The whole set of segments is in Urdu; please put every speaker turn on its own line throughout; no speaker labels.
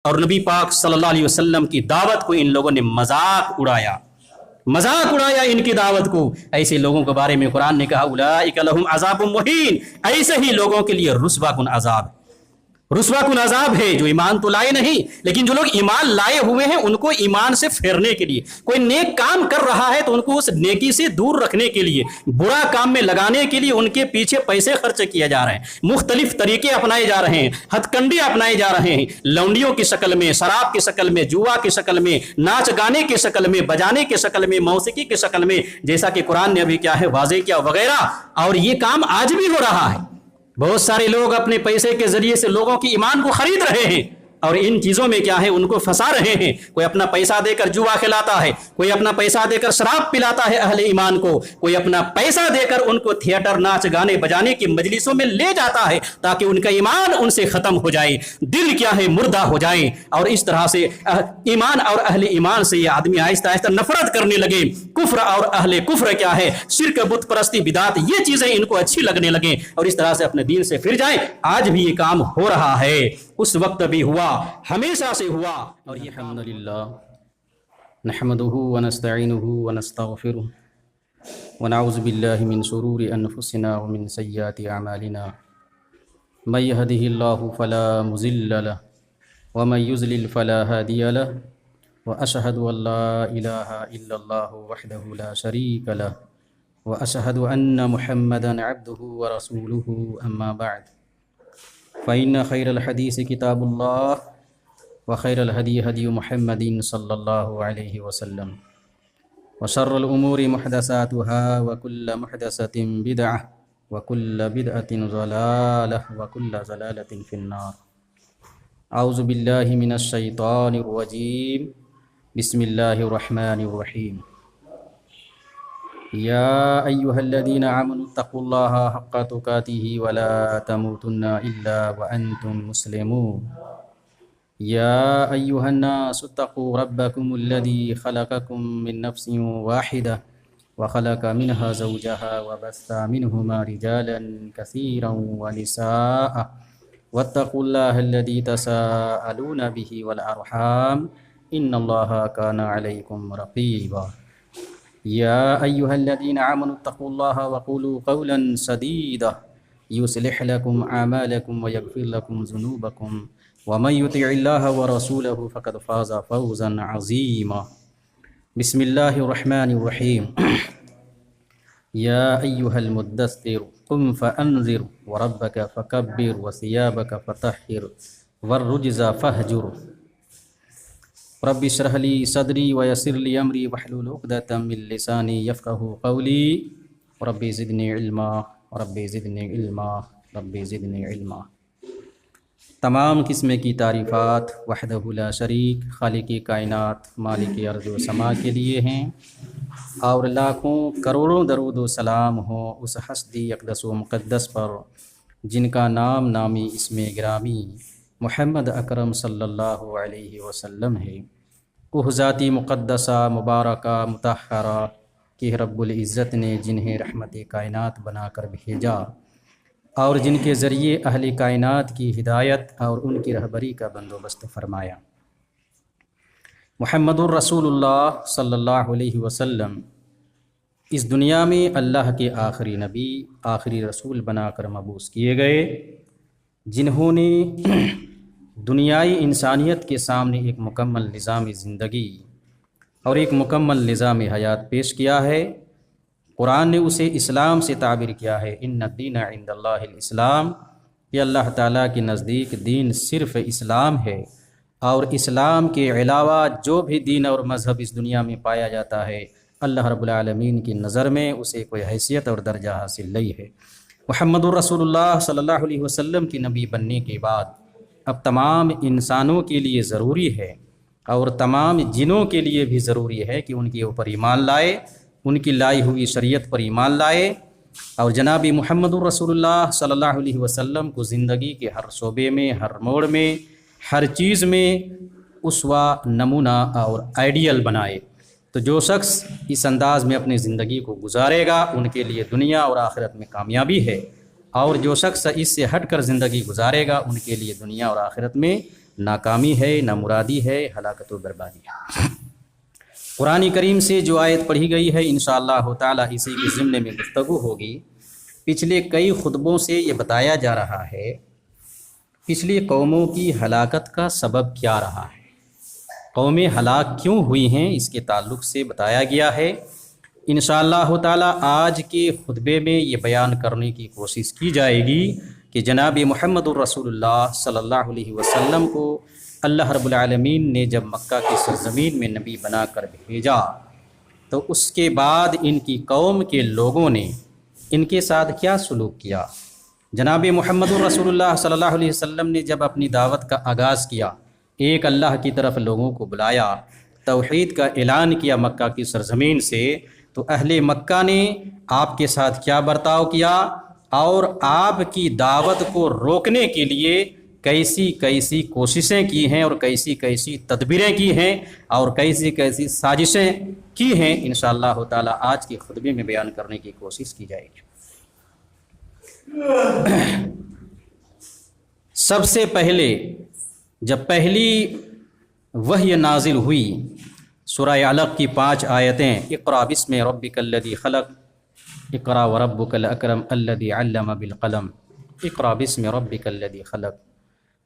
اور نبی پاک صلی اللہ علیہ وسلم کی دعوت کو ان لوگوں نے مذاق اڑایا ان کی دعوت کو. ایسے لوگوں کے بارے میں قرآن نے کہا اولئک لہم عذاب مہین، ایسے ہی لوگوں کے لیے رسوا کن عذاب ہے جو ایمان تو لائے نہیں، لیکن جو لوگ ایمان لائے ہوئے ہیں ان کو ایمان سے پھیرنے کے لیے، کوئی نیک کام کر رہا ہے تو ان کو اس نیکی سے دور رکھنے کے لیے، برا کام میں لگانے کے لیے ان کے پیچھے پیسے خرچ کیے جا رہے ہیں، مختلف طریقے اپنائے جا رہے ہیں، ہتھ کنڈے اپنائے جا رہے ہیں، لونڈیوں کی شکل میں، شراب کی شکل میں، جوا کی شکل میں، ناچ گانے کی شکل میں، بجانے کی شکل میں، موسیقی کی شکل میں، جیسا کہ قرآن نے ابھی کیا ہے واضح کیا وغیرہ. اور یہ کام آج بھی ہو رہا ہے. بہت سارے لوگ اپنے پیسے کے ذریعے سے لوگوں کی ایمان کو خرید رہے ہیں اور ان چیزوں میں کیا ہے ان کو پھنسا رہے ہیں. کوئی اپنا پیسہ دے کر جوا کھلاتا ہے، کوئی اپنا پیسہ دے کر شراب پلاتا ہے اہل ایمان کو، کوئی اپنا پیسہ دے کر ان کو تھیٹر، ناچ گانے بجانے کی مجلسوں میں لے جاتا ہے تاکہ ان کا ایمان ان سے ختم ہو جائے، دل کیا ہے مردہ ہو جائے، اور اس طرح سے ایمان اور اہل ایمان سے یہ آدمی آہستہ آہستہ نفرت کرنے لگے. کفر اور اہل کفر کیا ہے، شرک، بت پرستی، بدعت، یہ چیزیں ان کو اچھی لگنے لگیں اور اس طرح سے اپنے دین سے پھر جائیں. آج بھی یہ کام ہو رہا ہے، اس وقت بھی ہوا، ہمیشہ سے ہوا. اور یہ الحمد للہ نحمده ونستعینه ونستغفره ونعوذ باللہ من شرور انفسنا ومن سیئات اعمالنا من يهده الله فلا مضل له ومن يضلل فلا هادي له واشهد ان لا اله الا الله وحده لا شريك له واشهد ان محمدا عبده ورسوله اما بعد فإن خير الحديث كتاب الله وخير الهدي هدي محمد صلى الله عليه وسلم وشر الأمور محدثاتها وكل محدثة بدعة وكل بدعة ضلالة وكل ضلالة في النار. أعوذ بالله من الشيطان الرجيم. بسم الله الرحمن الرحيم. يا أيها الذين آمنوا اتقوا الله حق تقاته ولا تموتن إلا وأنتم مسلمون. يا أيها الناس اتقوا ربكم الذي خلقكم من نفس واحدة وخلق منها زوجها وبث منهما رجالا كثيرا ونساء واتقوا الله الذي تساءلون به والأرحام إن الله كان عليكم رقيبا. يا أيها الذين آمنوا اتقوا الله وقولوا قولا سديدا يصلح لكم أعمالكم ويغفر لكم ذنوبكم ومن يطع الله ورسوله فقد فاز فوزا عظيما. بسم الله الرحمن الرحيم. يا أيها المدثر قم فأنذر وربك فكبر وثيابك فطهر والرجز فاهجر. رب اشرح لي صدري ويسر لي امري واحلل عقدة من لساني يفقهوا قولي. رب زدني علما رب زدني علما رب زدني علما. تمام قسم کی تعریفات وحدہ لا شریک خالق کائنات مالک ارض و سما کے لیے ہیں، اور لاکھوں کروڑوں درود و سلام ہوں اس ہستی اقدس و مقدس پر جن کا نام نامی اسم گرامی محمد اکرم صلی اللہ علیہ وسلم ہے. وہ ذاتی مقدسہ مبارکہ مطہرہ کہ رب العزت نے جنہیں رحمت کائنات بنا کر بھیجا اور جن کے ذریعے اہل کائنات کی ہدایت اور ان کی رہبری کا بندوبست فرمایا. محمد الرسول اللہ صلی اللہ علیہ وسلم اس دنیا میں اللہ کے آخری نبی، آخری رسول بنا کر مبعوث کیے گئے، جنہوں نے دنیائی انسانیت کے سامنے ایک مکمل نظام زندگی اور ایک مکمل نظام حیات پیش کیا ہے. قرآن نے اسے اسلام سے تعبیر کیا ہے، ان الدین عند اللہ الاسلام، کہ اللہ تعالیٰ کے نزدیک دین صرف اسلام ہے، اور اسلام کے علاوہ جو بھی دین اور مذہب اس دنیا میں پایا جاتا ہے اللہ رب العالمین کی نظر میں اسے کوئی حیثیت اور درجہ حاصل نہیں ہے. محمد الرسول اللہ صلی اللہ علیہ وسلم کی نبی بننے کے بعد اب تمام انسانوں کے لیے ضروری ہے اور تمام جنوں کے لیے بھی ضروری ہے کہ ان کے اوپر ایمان لائے، ان کی لائی ہوئی شریعت پر ایمان لائے، اور جناب محمد الرسول اللہ صلی اللہ علیہ وسلم کو زندگی کے ہر شعبے میں، ہر موڑ میں، ہر چیز میں اسوہ، نمونہ اور آئیڈیل بنائے. تو جو شخص اس انداز میں اپنی زندگی کو گزارے گا ان کے لیے دنیا اور آخرت میں کامیابی ہے، اور جو شخص اس سے ہٹ کر زندگی گزارے گا ان کے لیے دنیا اور آخرت میں ناکامی ہے، نامرادی ہے، ہلاکت و بربادی ہے۔ قرآن کریم سے جو آیت پڑھی گئی ہے انشاءاللہ تعالی اسی کے ضمن میں گفتگو ہوگی۔ پچھلے کئی خطبوں سے یہ بتایا جا رہا ہے پچھلی قوموں کی ہلاکت کا سبب کیا رہا ہے، قومیں ہلاک کیوں ہوئی ہیں، اس کے تعلق سے بتایا گیا ہے۔ انشاءاللہ تعالی آج کے خطبے میں یہ بیان کرنے کی کوشش کی جائے گی کہ جناب محمد الرسول اللہ صلی اللہ علیہ وسلم کو اللہ رب العالمین نے جب مکہ کی سرزمین میں نبی بنا کر بھیجا تو اس کے بعد ان کی قوم کے لوگوں نے ان کے ساتھ کیا سلوک کیا۔ جناب محمد الرسول اللہ صلی اللہ علیہ وسلم نے جب اپنی دعوت کا آغاز کیا، ایک اللہ کی طرف لوگوں کو بلایا، توحید کا اعلان کیا مکہ کی سرزمین سے، تو اہل مکہ نے آپ کے ساتھ کیا برتاؤ کیا اور آپ کی دعوت کو روکنے کے لیے کیسی کیسی کوششیں کی ہیں اور کیسی کیسی تدبیریں کی ہیں اور کیسی کیسی سازشیں کی ہیں، انشاءاللہ تعالی آج کے خطبے میں بیان کرنے کی کوشش کی جائے گی۔ سب سے پہلے جب پہلی وحی نازل ہوئی، سورہ علق کی 5 آیتیں، اقرأ بسم ربک الذی خلق، اقرأ وربک الاکرم الذی علم بالقلم، اقرأ بسم ربک الذی خلق،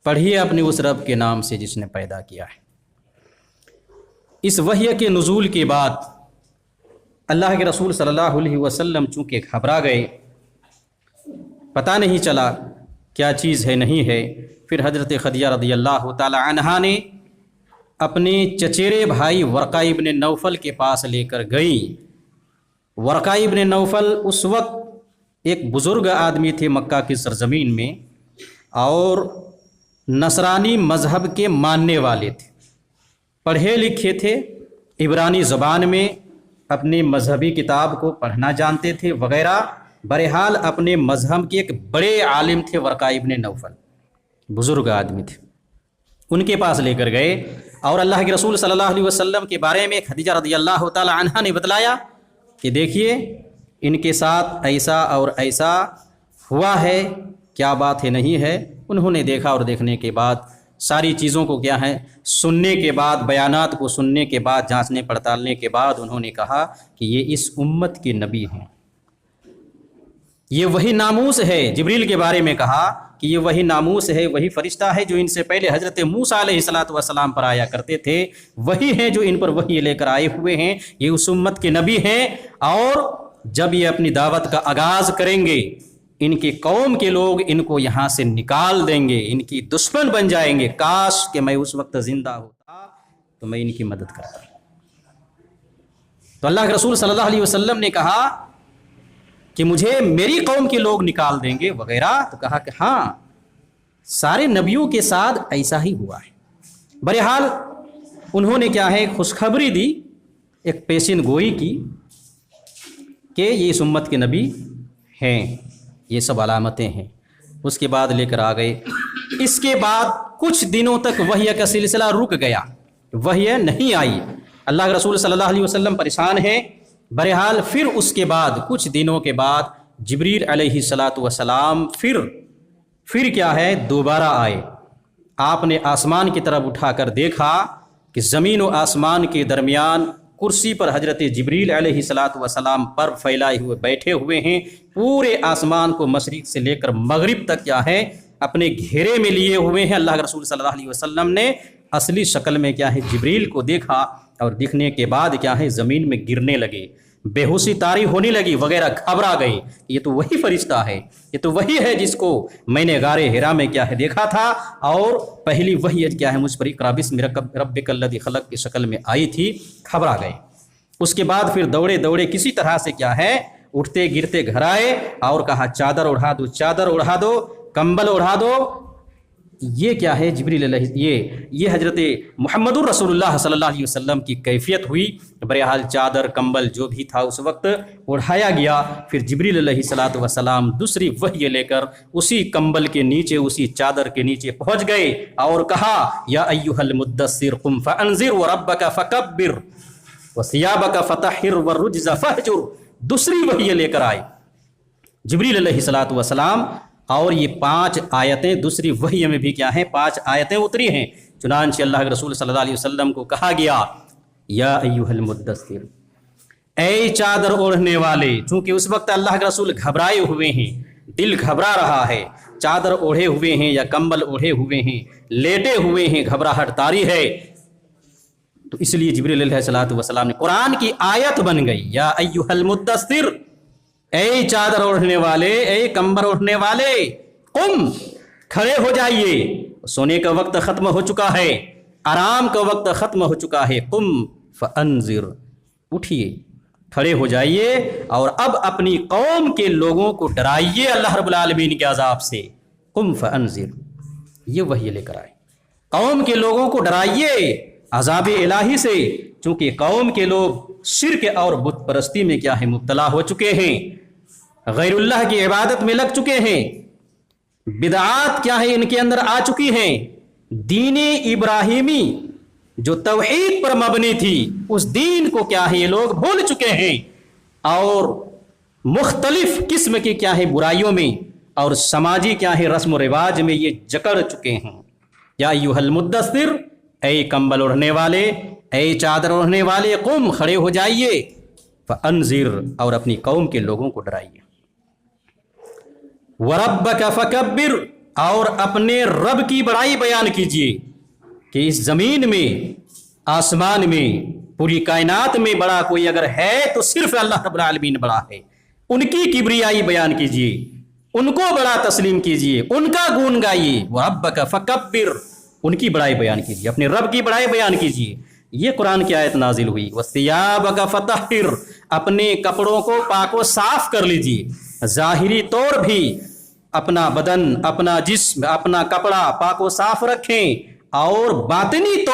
پڑھیے اپنے اس رب کے نام سے جس نے پیدا کیا ہے۔ اس وحی کے نزول کے بعد اللہ کے رسول صلی اللہ علیہ وسلم چونکہ گھبرا گئے، پتہ نہیں چلا کیا چیز ہے نہیں ہے، پھر حضرت خدیجہ رضی اللہ تعالی عنہا نے اپنے چچیرے بھائی ورقہ ابن نوفل کے پاس لے کر گئیں۔ ورقہ ابن نوفل اس وقت ایک بزرگ آدمی تھے مکہ کی سرزمین میں اور نصرانی مذہب کے ماننے والے تھے، پڑھے لکھے تھے، عبرانی زبان میں اپنے مذہبی کتاب کو پڑھنا جانتے تھے وغیرہ۔ بہرحال اپنے مذہب کے ایک بڑے عالم تھے ورقہ ابن نوفل، بزرگ آدمی تھے، ان کے پاس لے کر گئے اور اللہ کے رسول صلی اللہ علیہ وسلم کے بارے میں خدیجہ رضی اللہ تعالی عنہا نے بتلایا کہ دیکھیے ان کے ساتھ ایسا اور ایسا ہوا ہے، کیا بات ہے نہیں ہے۔ انہوں نے دیکھا اور دیکھنے کے بعد ساری چیزوں کو کیا ہے سننے کے بعد، بیانات کو سننے کے بعد، جانچنے پڑتالنے کے بعد انہوں نے کہا کہ یہ اس امت کے نبی ہیں، یہ وہی ناموس ہے۔ جبریل کے بارے میں کہا کہ یہ وہی ناموس ہے، وہی فرشتہ ہے جو ان سے پہلے حضرت موسیٰ علیہ السلام پر آیا کرتے تھے، وہی ہیں جو ان پر وحی لے کر آئے ہوئے ہیں، یہ اس امت کے نبی ہیں۔ اور جب یہ اپنی دعوت کا آغاز کریں گے، ان کی قوم کے لوگ ان کو یہاں سے نکال دیں گے، ان کی دشمن بن جائیں گے۔ کاش کہ میں اس وقت زندہ ہوتا تو میں ان کی مدد کرتا۔ تو اللہ کے رسول صلی اللہ علیہ وسلم نے کہا کہ مجھے میری قوم کے لوگ نکال دیں گے وغیرہ، تو کہا کہ ہاں سارے نبیوں کے ساتھ ایسا ہی ہوا ہے۔ بہرحال انہوں نے کیا ہے خوشخبری دی، ایک پیشین گوئی کی کہ یہ اس امت کے نبی ہیں، یہ سب علامتیں ہیں۔ اس کے بعد لے کر آ گئے۔ اس کے بعد کچھ دنوں تک وحی کا سلسلہ رک گیا، وحی نہیں آئی، اللہ کے رسول صلی اللہ علیہ وسلم پریشان ہیں۔ بہرحال پھر اس کے بعد کچھ دنوں کے بعد جبریل علیہ السلام پھر کیا ہے دوبارہ آئے۔ آپ نے آسمان کی طرف اٹھا کر دیکھا کہ زمین و آسمان کے درمیان کرسی پر حضرت جبریل علیہ السلام پر پھیلائے ہوئے بیٹھے ہوئے ہیں، پورے آسمان کو مشرق سے لے کر مغرب تک کیا ہے اپنے گھیرے میں لیے ہوئے ہیں۔ اللہ کے رسول صلی اللہ علیہ وسلم نے اصلی شکل میں کیا ہے جبریل کو دیکھا اور دیکھنے کے بعد کیا ہے زمین میں گرنے لگے، بے ہوشی طاری ہونے لگی وغیرہ، گھبرا گئے۔ یہ تو وہی فرشتہ ہے، یہ تو وہی ہے جس کو میں نے غار حرا میں کیا ہے دیکھا تھا، اور پہلی وحی کیا ہے مجھ پر اقرأ بسم ربک الذی خلق کی شکل میں آئی تھی۔ گھبرا گئے۔ اس کے بعد پھر دوڑے دوڑے کسی طرح سے کیا ہے اٹھتے گرتے گھر آئے اور کہا چادر اڑا دو، چادر اڑا دو، کمبل اڑا دو۔ یہ کیا ہے جبریل علیہ یہ حضرت محمد الرسول اللہ صلی اللہ علیہ وسلم کی کیفیت ہوئی۔ بہرحال چادر کمبل جو بھی تھا اس وقت اڑھایا گیا۔ پھر جبریل علیہ السلام دوسری وحی لے کر اسی کمبل کے نیچے، اسی چادر کے نیچے پہنچ گئے اور کہا یا ایھا المدثر قم فانذر وربک فکبر وثیابک فطہر والرجز فہجر۔ دوسری وحی لے کر آئے جبریل علیہ السلام اور یہ 5 آیتیں دوسری وحی میں بھی کیا ہیں 5 آیتیں اتری ہیں. چنانچہ اللہ کے رسول صلی اللہ علیہ وسلم کو کہا گیا یا ایھا المدثر، اے چادر اوڑھنے والے. چونکہ اس وقت اللہ کے رسول گھبرائے ہوئے ہیں، دل گھبرا رہا ہے، چادر اوڑھے ہوئے ہیں یا کمبل اوڑھے ہوئے ہیں، لیٹے ہوئے ہیں، گھبراہٹ طاری ہے. تو اس لیے جبریل علیہ الصلوۃ والسلام نے قرآن کی آیت بن گئی یا ایھا المدثر، اے چادر اوڑھنے والے، اے کمبل اوڑھنے والے، قم، کھڑے ہو جائیے. سونے کا وقت ختم ہو چکا ہے، آرام کا وقت ختم ہو چکا ہے. قم فانذر، اٹھیے، کھڑے ہو جائیے اور اب اپنی قوم کے لوگوں کو ڈرائیے اللہ رب العالمین کے عذاب سے. قم فانذر، یہ وحی لے کر آئے، قوم کے لوگوں کو ڈرائیے عذاب الہی سے. چونکہ قوم کے لوگ شرک اور بت پرستی میں کیا ہے مبتلا ہو چکے ہیں، غیر اللہ کی عبادت میں لگ چکے ہیں، بدعات کیا ہے ان کے اندر آ چکی ہیں. دین ابراہیمی جو توحید پر مبنی تھی اس دین کو کیا ہے یہ لوگ بھول چکے ہیں اور مختلف قسم کی کیا ہے برائیوں میں اور سماجی کیا ہے رسم و رواج میں یہ جکڑ چکے ہیں. یا ایھا المدثر، اے کمبل اوڑھنے والے، اے چادر اوڑھنے والے، قم، کھڑے ہو جائیے، فانذر، اور اپنی قوم کے لوگوں کو ڈرائیے. وَرَبَّكَ فَكَبِّرْ، اور اپنے رب کی بڑائی بیان کیجیے کہ اس زمین میں، آسمان میں، پوری کائنات میں بڑا کوئی اگر ہے تو صرف اللہ رب العالمین بڑا ہے. ان کی کبریائی بیان کیجیے، ان کو بڑا تسلیم کیجیے، ان کا گون گائیے. وَرَبَّكَ فَكَبِّرْ، ان کی بڑائی بیان کیجیے، اپنے رب کی بڑائی بیان کیجیے. یہ قرآن کی آیت نازل ہوئی. وَثِيَابَكَ فَطَهِّرْ، اپنے کپڑوں کو پاک و صاف کر لیجیے. ظاہری طور بھی اپنا بدن، اپنا جسم، اپنا کپڑا پاک و صاف رکھیں، اور باطنی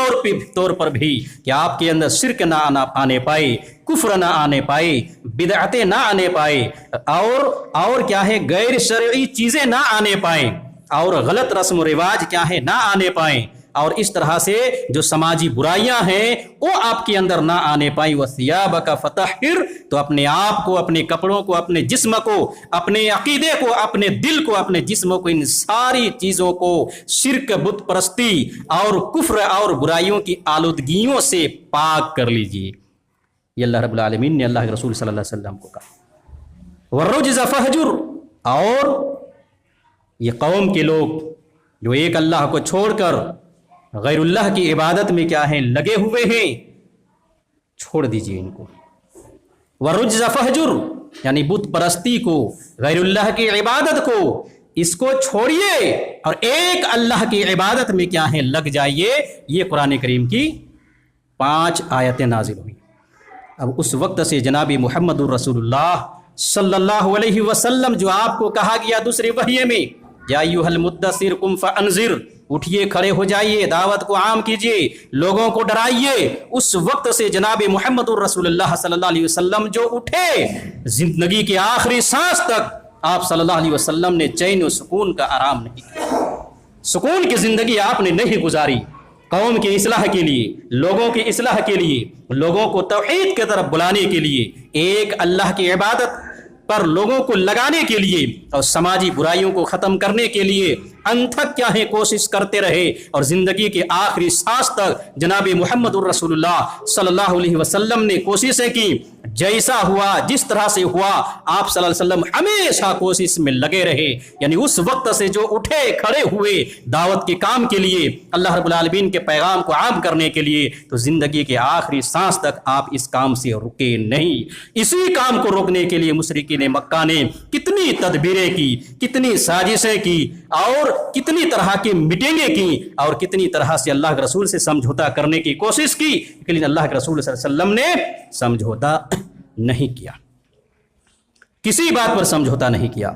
طور پر بھی کہ آپ کے اندر شرک نہ آنے پائے، کفر نہ آنے پائے، بدعتیں نہ آنے پائے، اور کیا ہے غیر شرعی چیزیں نہ آنے پائیں، اور غلط رسم و رواج کیا ہے نہ آنے پائیں، اور اس طرح سے جو سماجی برائیاں ہیں وہ آپ کے اندر نہ آنے پائیں. وَثِيَابَكَ فَطَهِّرْ، تو اپنے آپ کو، اپنے کپڑوں کو، اپنے جسم کو، اپنے عقیدے کو، اپنے دل کو، اپنے جسم کو، ان ساری چیزوں کو شرک، بت پرستی اور کفر اور برائیوں کی آلودگیوں سے پاک کر لیجیے. یہ اللہ رب العالمین نے اللہ کے رسول صلی اللہ علیہ وسلم کو کہا. وَالرُّجْزَ فَاهْجُرْ، اور یہ قوم کے لوگ جو ایک اللہ کو چھوڑ کر غیر اللہ کی عبادت میں کیا ہیں لگے ہوئے ہیں، چھوڑ دیجیے ان کو. وَالرُّجْزَ فَاهْجُرْ، یعنی بت پرستی کو، غیر اللہ کی عبادت کو، اس کو چھوڑیے اور ایک اللہ کی عبادت میں کیا ہیں لگ جائیے. یہ قرآن کریم کی 5 آیتیں نازل ہوئی. اب اس وقت سے جناب محمد الرسول اللہ صلی اللہ علیہ وسلم جو آپ کو کہا گیا دوسری وحی میں یا ایھا المدثر قم فانذر، اٹھیے، کھڑے ہو جائیے، دعوت کو عام کیجیے، لوگوں کو ڈرائیے، اس وقت سے جناب محمد الرسول اللہ صلی اللہ علیہ وسلم جو اٹھے، زندگی کے آخری سانس تک آپ صلی اللہ علیہ وسلم نے چین و سکون کا آرام نہیں کیا. سکون کی زندگی آپ نے نہیں گزاری. قوم کی اصلاح کے لیے، لوگوں کی اصلاح کے لیے، لوگوں کو توحید کی طرف بلانے کے لیے، ایک اللہ کی عبادت پر لوگوں کو لگانے کے لیے اور سماجی برائیوں کو ختم کرنے کے لیے انتھک کیا ہے کوشش کرتے رہے. اور زندگی کے آخری سانس تک جناب محمد الرسول اللہ صلی اللہ علیہ وسلم نے کوششیں کی. جیسا ہوا، جس طرح سے ہوا، آپ صلی اللہ علیہ وسلم ہمیشہ کوشش میں لگے رہے. یعنی اس وقت سے جو اٹھے، کھڑے ہوئے دعوت کے کام کے لیے، اللہ رب العالمین کے پیغام کو عام کرنے کے لیے، تو زندگی کے آخری سانس تک آپ اس کام سے رکے نہیں. اسی کام کو روکنے کے لیے مشرکین مکہ نے کتنی تدبیریں کی، کتنی سازشیں کی، اور کتنی طرح کی میٹنگیں کی، اور کتنی طرح سے اللہ کے رسول سے سمجھوتا کرنے کی کوشش کی، لیکن اللہ کے رسول صلی اللہ علیہ وسلم نے سمجھوتا نہیں کیا. کسی بات پر سمجھوتا نہیں کیا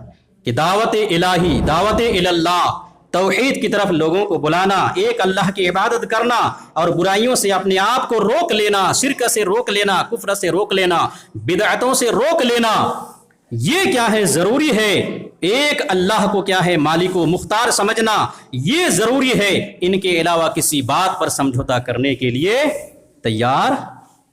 کہ دعوت الہی، دعوت اللہ، توحید کی طرف لوگوں کو بلانا، ایک اللہ کی عبادت کرنا اور برائیوں سے اپنے آپ کو روک لینا، شرک سے روک لینا، کفر سے روک لینا، بدعتوں سے روک لینا، یہ کیا ہے ضروری ہے. ایک اللہ کو کیا ہے مالک و مختار سمجھنا یہ ضروری ہے. ان کے علاوہ کسی بات پر سمجھوتا کرنے کے لیے تیار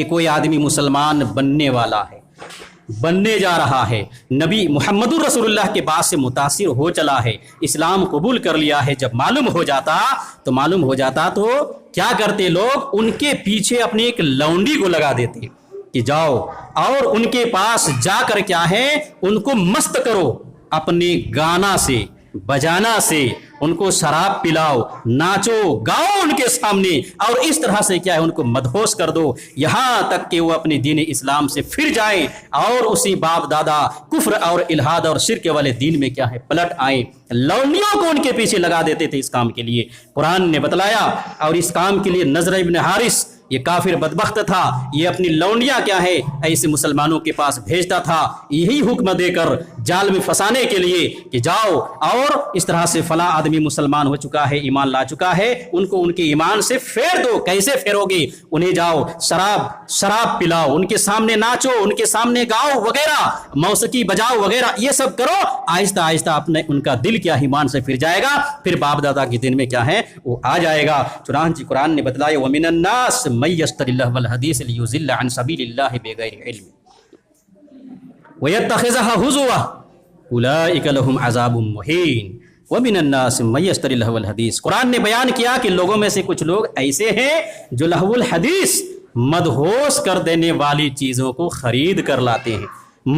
کہ کوئی آدمی مسلمان بننے والا ہے، بننے جا رہا ہے، نبی محمد رسول اللہ کے بعد سے متاثر ہو چلا ہے، اسلام قبول کر لیا ہے، جب معلوم ہو جاتا تو کیا کرتے لوگ؟ ان کے پیچھے اپنی ایک لونڈی کو لگا دیتے کہ جاؤ اور ان کے پاس جا کر کیا ہے ان کو مست کرو، اپنے گانا سے بجانا سے ان کو شراب پلاؤ، ناچو گاؤ ان کے سامنے، اور اس طرح سے کیا ہے ان کو مدہوش کر دو، یہاں تک کہ وہ اپنے دین اسلام سے پھر جائیں اور اسی باپ دادا کفر اور الحاد اور شرک والے دین میں کیا ہے پلٹ آئیں۔ لونڈیوں کو ان کے پیچھے لگا دیتے تھے اس کام کے لیے، قرآن نے بتلایا، اور اس کام کے لیے نضر ابن حارث یہ کافر بدبخت تھا، یہ اپنی لونڈیاں کیا ہے ایسے مسلمانوں کے پاس بھیجتا تھا، یہی حکم دے کر جال میں پھنسانے کے لیے کہ جاؤ اور اس طرح سے فلاں آدمی مسلمان ہو چکا ہے، ایمان لا چکا ہے، ان کو ان کے ایمان سے پھیر دو۔ کیسے پھیرو گے؟ انہیں جاؤ شراب پلاؤ، ان کے سامنے ناچو، ان کے سامنے گاؤ وغیرہ، موسیقی بجاؤ وغیرہ، یہ سب کرو، آہستہ آہستہ اپنے ان کا دل کیا ایمان سے پھر جائے گا، پھر باپ دادا کے دن میں کیا ہے وہ آ جائے گا۔ چنانچہ قرآن نے بتلایا وَمِنَ النَّاسِ مَن يَشْتَرِي اللَّهْوَ الْحَدِيثَ لِيُضِلَّ عَن سَبِيلِ اللَّهِ بِغَيْرِ عِلْمٍ وَيَتَّخِذَهَا هُزُوًا أُولَٰئِكَ لَهُمْ عَذَابٌ مُّهِينٌ وَمِنَ النَّاسِ مَن يَشْتَرِي اللَّهْوَ الْحَدِيثَ۔ قرآن نے بیان کیا کہ لوگوں میں سے کچھ لوگ ایسے ہیں جو لہو الحدیث مدہوش کر دینے والی چیزوں کو خرید کر لاتے ہیں۔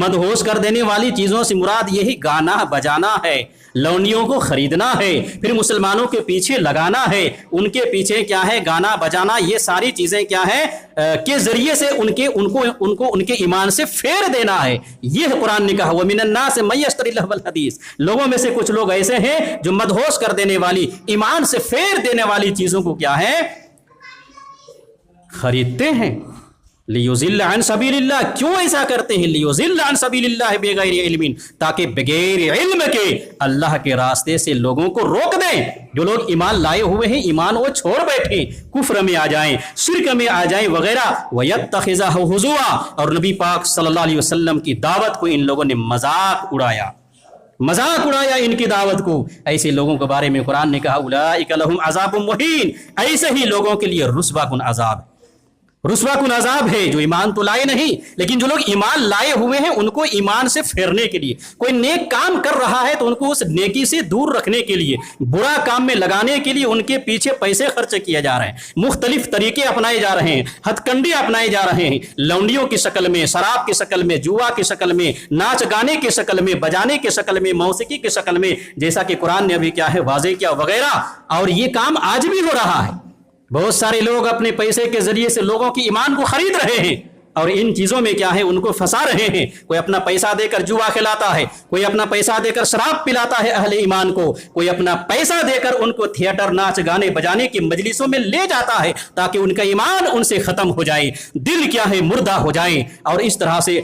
مدہوش کر دینے والی چیزوں سے مراد یہی گانا بجانا ہے، لونڈیوں کو خریدنا ہے، پھر مسلمانوں کے پیچھے لگانا ہے، ان کے پیچھے کیا ہے گانا بجانا، یہ ساری چیزیں کیا ہے کے ذریعے سے ان کے ایمان سے پھیر دینا ہے۔ یہ قرآن نے کہا وَمِنَ النَّاسِ مَن يَشْتَرِي اللَّهْوَ الْحَدِيثَ، لوگوں میں سے کچھ لوگ ایسے ہیں جو مدہوش کر دینے والی، ایمان سے پھیر دینے والی چیزوں کو کیا ہے خریدتے ہیں۔ لیضل عن سبیل اللہ، کیوں ایسا کرتے ہیں؟ لیضل عن سبیل اللہ بغیر علم، تاکہ بغیر علم کے اللہ کے راستے سے لوگوں کو روک دیں۔ جو لوگ ایمان لائے ہوئے ہیں ایمان وہ چھوڑ بیٹھیں، کفر میں آ جائیں، شرک میں آ جائیں وغیرہ۔ وَيَتَّخِذَهُ ہُزُوًا، اور نبی پاک صلی اللہ علیہ وسلم کی دعوت کو ان لوگوں نے مذاق اڑایا ان کی دعوت کو۔ ایسے لوگوں کے بارے میں قرآن نے کہا اولئک لہم عذاب مہین، ایسے ہی لوگوں کے لیے رسوا کن عذاب ہے جو ایمان تو لائے نہیں، لیکن جو لوگ ایمان لائے ہوئے ہیں ان کو ایمان سے پھیرنے کے لیے، کوئی نیک کام کر رہا ہے تو ان کو اس نیکی سے دور رکھنے کے لیے، برا کام میں لگانے کے لیے ان کے پیچھے پیسے خرچ کیے جا رہے ہیں، مختلف طریقے اپنائے جا رہے ہیں، ہتھ کنڈے اپنائے جا رہے ہیں، لونڈیوں کی شکل میں، شراب کی شکل میں، جوا کی شکل میں، ناچ گانے کی شکل میں، بجانے کی شکل میں، موسیقی کی شکل میں، جیسا کہ قرآن نے ابھی کیا ہے واضح کیا وغیرہ۔ اور یہ کام آج بھی ہو رہا ہے، بہت سارے لوگ اپنے پیسے کے ذریعے سے لوگوں کی ایمان کو خرید رہے ہیں اور ان چیزوں میں کیا ہے ان کو پھنسا رہے ہیں۔ کوئی اپنا پیسہ دے کر جوا کھلاتا ہے، کوئی اپنا پیسہ دے کر شراب پلاتا ہے اہل ایمان کو، کوئی اپنا پیسہ دے کر ان کو تھیٹر، ناچ گانے بجانے کی مجلسوں میں لے جاتا ہے تاکہ ان کا ایمان ان سے ختم ہو جائے، دل کیا ہے مردہ ہو جائیں، اور اس طرح سے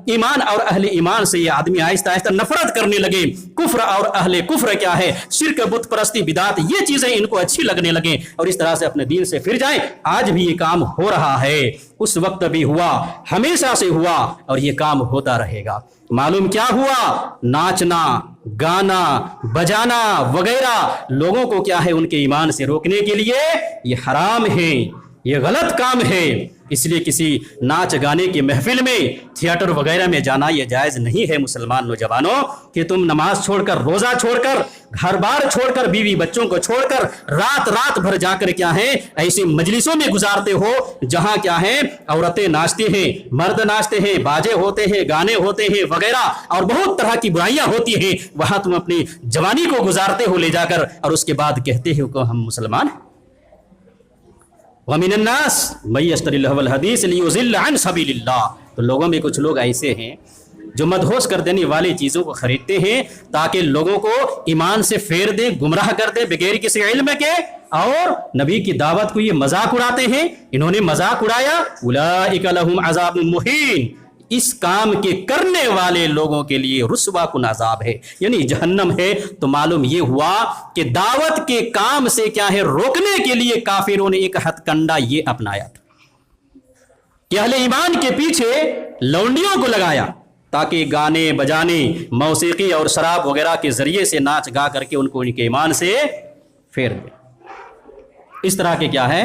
ایمان اور اہل ایمان سے یہ آدمی آہستہ آہستہ نفرت کرنے لگے۔ کفر اور اہل کفر کیا ہے شرک، بت پرستی، بدعت، یہ چیزیں ان کو اچھی لگنے لگیں اور اس طرح سے اپنے دین سے پھر جائیں۔ آج بھی یہ کام ہو رہا ہے، اس وقت بھی ہوا، ہمیشہ سے ہوا اور یہ کام ہوتا رہے گا۔ معلوم کیا ہوا؟ ناچنا، گانا، بجانا وغیرہ لوگوں کو کیا ہے ان کے ایمان سے روکنے کے لیے یہ حرام ہے، یہ غلط کام ہے۔ اس لیے کسی ناچ گانے کی محفل میں، تھیٹر وغیرہ میں جانا یہ جائز نہیں ہے۔ مسلمان نوجوانوں کہ تم نماز چھوڑ کر، روزہ چھوڑ کر، گھر بار چھوڑ کر، بیوی بچوں کو چھوڑ کر رات بھر جا کر کیا ہے ایسی مجلسوں میں گزارتے ہو جہاں کیا ہے عورتیں ناچتی ہیں، مرد ناچتے ہیں، باجے ہوتے ہیں، گانے ہوتے ہیں وغیرہ اور بہت طرح کی برائیاں ہوتی ہیں، وہاں تم اپنی جوانی کو گزارتے ہو لے جا کر اور اس کے بعد کہتے ہو کہ ہم مسلمان ہیں۔ وَمِنَ النَّاسِ مَن يَشْتَرِي اللَّهْوَ الْحَدِيثَ لِيُضِلَّ عَن سَبِيلِ اللَّهِ، تو لوگوں میں کچھ لوگ ایسے ہیں جو مدہوش کر دینے والی چیزوں کو خریدتے ہیں تاکہ لوگوں کو ایمان سے پھیر دیں، گمراہ کر دیں بغیر کسی علم کے، اور نبی کی دعوت کو یہ مذاق اڑاتے ہیں۔ انہوں نے مذاق اڑایا، اولئک لہم عذاب مہین، اس کام کے کرنے والے لوگوں کے لیے رسوا کن عذاب ہے، یعنی جہنم ہے۔ تو معلوم یہ ہوا کہ دعوت کے کام سے کیا ہے روکنے کے لیے کافروں نے ایک ہتھ کنڈا یہ اپنایا تھا کہ اہل ایمان کے پیچھے لونڈیوں کو لگایا تاکہ گانے بجانے، موسیقی اور شراب وغیرہ کے ذریعے سے ناچ گا کر کے ان کو ان کے ایمان سے پھیر دے۔ اس طرح کے کیا ہے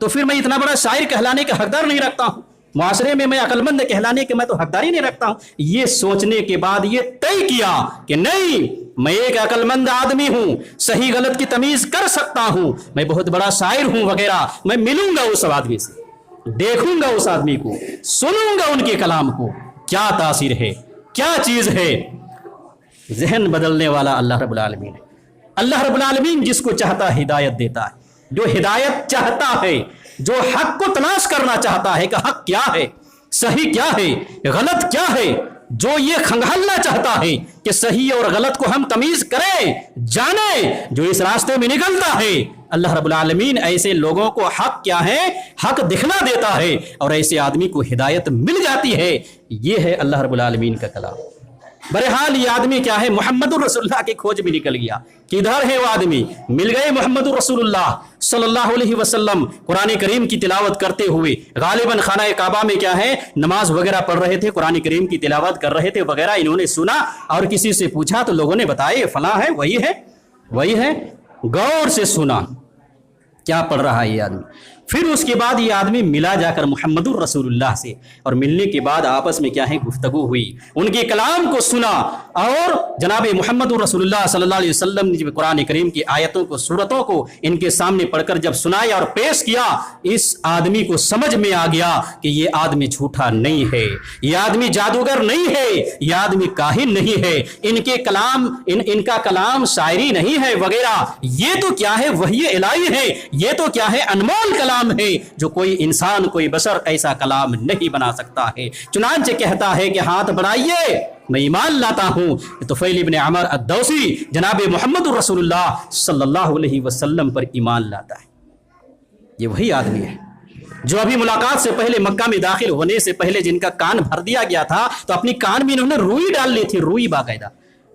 تو پھر میں اتنا بڑا شاعر کہلانے کا حقدار نہیں رکھتا ہوں، معاشرے میں میں عقل مند کہلانے کے میں تو حقداری نہیں رکھتا ہوں۔ یہ سوچنے کے بعد یہ طے کیا کہ نہیں، میں ایک عقل مند آدمی ہوں، صحیح غلط کی تمیز کر سکتا ہوں، میں بہت بڑا شاعر ہوں وغیرہ، میں ملوں گا اس آدمی سے، دیکھوں گا اس آدمی کو، سنوں گا ان کے کلام کو، کیا تاثیر ہے، کیا چیز ہے۔ ذہن بدلنے والا اللہ رب العالمین ہے۔ اللہ رب العالمین جس کو چاہتا ہدایت دیتا ہے، جو ہدایت چاہتا ہے، جو حق کو تلاش کرنا چاہتا ہے کہ حق کیا ہے، صحیح کیا ہے، غلط کیا ہے، جو یہ کھنگالنا چاہتا ہے کہ صحیح اور غلط کو ہم تمیز کریں، جانیں، جو اس راستے میں نکلتا ہے، اللہ رب العالمین ایسے لوگوں کو حق کیا ہے، حق دکھلا دیتا ہے، اور ایسے آدمی کو ہدایت مل جاتی ہے۔ یہ ہے اللہ رب العالمین کا کلام۔ بہرحال یہ آدمی کیا ہے، محمد الرسول اللہ کے کھوج میں نکل گیا۔ کدھر ہے وہ آدمی؟ مل گئے محمد الرسول اللہ صلی اللہ علیہ وسلم قرآن کریم کی تلاوت کرتے ہوئے، غالباً خانہ کعبہ میں کیا ہے، نماز وغیرہ پڑھ رہے تھے، قرآن کریم کی تلاوت کر رہے تھے وغیرہ۔ انہوں نے سنا اور کسی سے پوچھا تو لوگوں نے بتایا یہ فلاں ہے، وہی ہے۔ غور سے سنا کیا پڑھ رہا ہے یہ آدمی۔ پھر اس کے بعد یہ آدمی ملا جا کر محمد الرسول اللہ سے، اور ملنے کے بعد آپس میں کیا ہے، گفتگو ہوئی، ان کے کلام کو سنا، اور جناب محمد الرسول اللہ صلی اللہ علیہ وسلم نے جب قرآن کریم کی آیتوں کو، سورتوں کو ان کے سامنے پڑھ کر جب سنایا اور پیش کیا، اس آدمی کو سمجھ میں آ گیا کہ یہ آدمی جھوٹا نہیں ہے، یہ آدمی جادوگر نہیں ہے، یہ آدمی کاہن نہیں ہے، ان کے کلام ان کا کلام شاعری نہیں ہے وغیرہ، یہ تو کیا ہے، وحی الہی ہے، یہ تو کیا ہے، انمول کلام ہے، جو کوئی انسان، کوئی بشر ایسا کلام نہیں بنا سکتا ہے۔ چنانچہ کہتا ہے کہ ہاتھ بڑھائیے، میں ایمان لاتا ہوں۔ طفیل ابن عمر الدوسی جناب محمد الرسول اللہ صلی اللہ علیہ وسلم پر ایمان لاتا ہے۔ یہ وہی آدمی ہے جو ابھی ملاقات سے پہلے، مکہ میں داخل ہونے سے پہلے جن کا کان بھر دیا گیا تھا، تو اپنی کان میں انہوں نے روئی ڈال لی تھی، روئی باقاعدہ،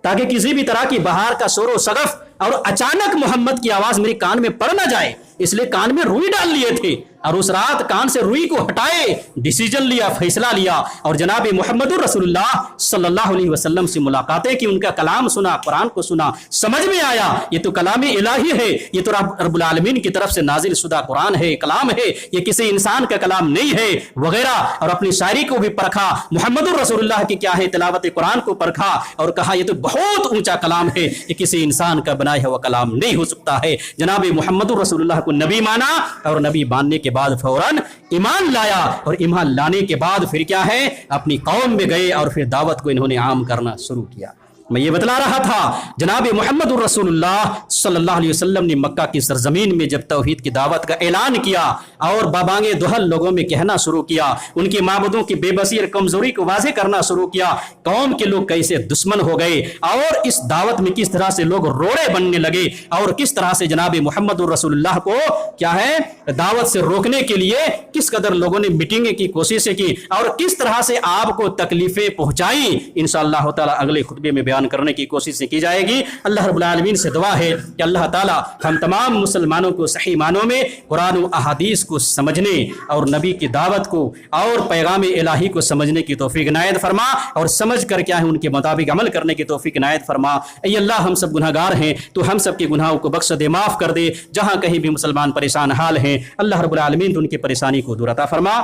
تاکہ کسی بھی طرح کی باہر کا شور و شگف اور اچانک محمد کی آواز میری کان میں پڑ نہ جائے، اس لیے کان میں روئی ڈال لیے تھے، اور اس رات کان سے روئی کو ہٹائے، ڈیسیجن لیا، فیصلہ لیا، اور جناب محمد الرسول اللہ صلی اللہ علیہ وسلم سے ملاقاتیں کی، ان کا کلام سنا، قرآن کو سنا، سمجھ میں آیا یہ تو کلام الہی ہے، یہ تو رب العالمین کی طرف سے نازل شدہ قرآن ہے، کلام ہے، یہ کسی انسان کا کلام نہیں ہے وغیرہ، اور اپنی شاعری کو بھی پرکھا، محمد الرسول اللہ کی کیا ہے تلاوت قرآن کو پرکھا، اور کہا یہ تو بہت اونچا کلام ہے، یہ کسی انسان کا بنایا ہوا کلام نہیں ہو سکتا ہے۔ جناب محمد الرسول اللہ کو نبی مانا، اور نبی ماننے کے بعد فوراً ایمان لایا، اور ایمان لانے کے بعد پھر کیا ہے، اپنی قوم میں گئے، اور پھر دعوت کو انہوں نے عام کرنا شروع کیا۔ میں یہ بتلا رہا تھا، جناب محمد الرسول اللہ صلی اللہ علیہ وسلم نے مکہ کی سرزمین میں جب توحید کی دعوت کا اعلان کیا اور بابانگے دہل لوگوں میں کہنا شروع کیا، ان کے معبودوں کی بے بسی اور کمزوری کو واضح کرنا شروع کیا، قوم کے لوگ کیسے دشمن ہو گئے، اور اس دعوت میں کس طرح سے لوگ روڑے بننے لگے، اور کس طرح سے جناب محمد الرسول اللہ کو کیا ہے دعوت سے روکنے کے لیے کس قدر لوگوں نے میٹنگیں کی، کوششیں کی، اور کس طرح سے آپ کو تکلیفیں پہنچائیں، انشاءاللہ تعالی اگلے خطبے میں بیان کرنے کی کوشش کی جائے گی۔ اللہ رب العالمین سے دعا ہے کہ اللہ تعالی ہم تمام مسلمانوں کو صحیح معنوں میں قرآن و احادیث کو سمجھنے، اور نبی کی دعوت کو اور پیغام الہی کو سمجھنے کی توفیق عنایت فرما، اور سمجھ کر کیا ہے ان کے مطابق عمل کرنے کی توفیق عنایت فرما۔ اے اللہ، ہم سب گناہگار ہیں، تو ہم سب کے گناہوں کو بخش دے، معاف کر دے۔ جہاں کہیں بھی مسلمان پریشان حال ہیں، اللہ رب العالمین تو ان کی پریشانی کو دور عطا فرما۔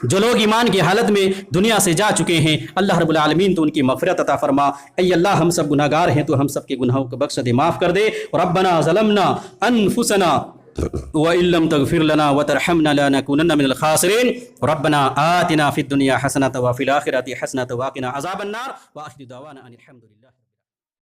جو لوگ ایمان کی حالت میں دنیا سے جا چکے ہیں، اللہ رب العالمین تو ان کی مغفرت عطا فرما۔ اے اللہ، ہم سب گناہگار ہیں، تو ہم سب کے گناہوں کو بخش دے، معاف کر دے۔ ربنا ظلمنا انفسنا وَإِن لَّمْ تَغْفِرْ لَنَا وَتَرْحَمْنَا لَنَكُونَنَّ مِنَ الْخَاسِرِينَ رَبَّنَا آتِنَا فِي الدُّنْيَا حَسَنَةً وَفِي الْآخِرَةِ حَسَنَةً وَقِنَا عَذَابَ النَّارِ وَآخِرُ دَعْوَانَا أَنِ الْحَمْدُ لِلَّهِ